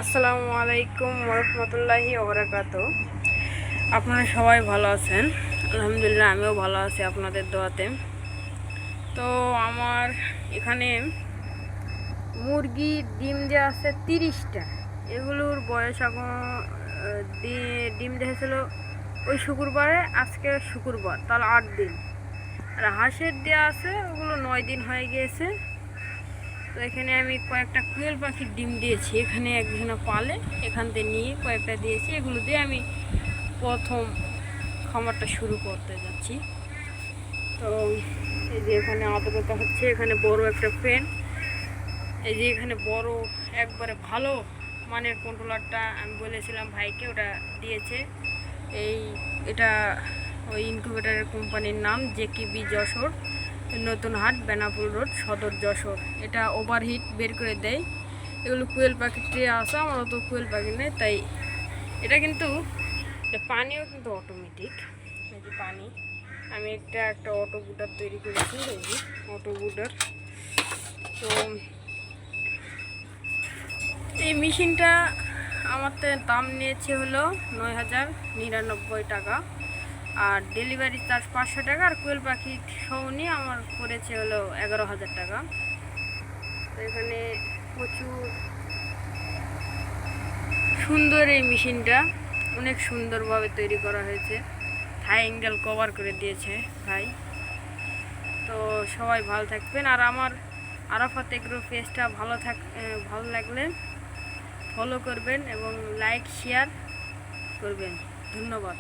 আসসালামু আলাইকুম ওরহমতুল্লাহি ওবরাকাতু। আপনারা সবাই ভালো আছেন? আলহামদুলিল্লাহ, আমিও ভালো আছি আপনাদের দোয়াতে। তো আমার এখানে মুরগির ডিম দেওয়া আছে 30টা। এগুলোর বয়স এখন ডিম দিয়েছিল ওই শুক্রবারে, আজকে শুক্রবার, তাহলে 8 দিন। আর হাঁসের দেওয়া আছে ওগুলো 9 দিন হয়ে গিয়েছে। তো এখানে আমি কয়েকটা কোয়েল পাখির ডিম দিয়েছি, এখানে একজনা পালে, এখান থেকে নিয়ে কয়েকটা দিয়েছি। এগুলো দিয়ে আমি প্রথম খামারটা শুরু করতে যাচ্ছি। তো এই যে এখানে আদরতা হচ্ছে, এখানে বড় একটা ফ্যান, এই যে এখানে বড় একবারে ভালো মানের কন্ট্রোলারটা আমি বলেছিলাম ভাইকে, ওটা দিয়েছে। এটা ওই ইনকিউবেটারের কোম্পানির নাম জেকিবি যশোর, নতুন হাট, বেনাপুর রোড, সদর যশোর। এটা ওভারহিট বের করে দেয়। এগুলো কোয়েল পাখির ট্রে আসা, আমার অত কোয়েল পাখি নেই, তাই এটা কিন্তু পানিও কিন্তু অটোমেটিক। এই যে পানি আমি একটা অটো বুটার তৈরি করেছি, এই যে অটো বুটার। তো এই মেশিনটা আমার দাম নিয়েছে হলো 9,099 টাকা, আর ডেলিভারি চার্জ 500 টাকা, আর কোয়েল পাখি সহ নিয়ে আমার পড়েছে হলো 11,000 টাকা। তো এখানে প্রচুর সুন্দর এই মেশিনটা, অনেক সুন্দরভাবে তৈরি করা হয়েছে, থাই অ্যাঙ্গেল কভার করে দিয়েছে ভাই। তো সবাই ভালো থাকবেন, আর আমার আরাফাত এগ্রো পেজটা ভালো লাগলে ফলো করবেন এবং লাইক শেয়ার করবেন। ধন্যবাদ।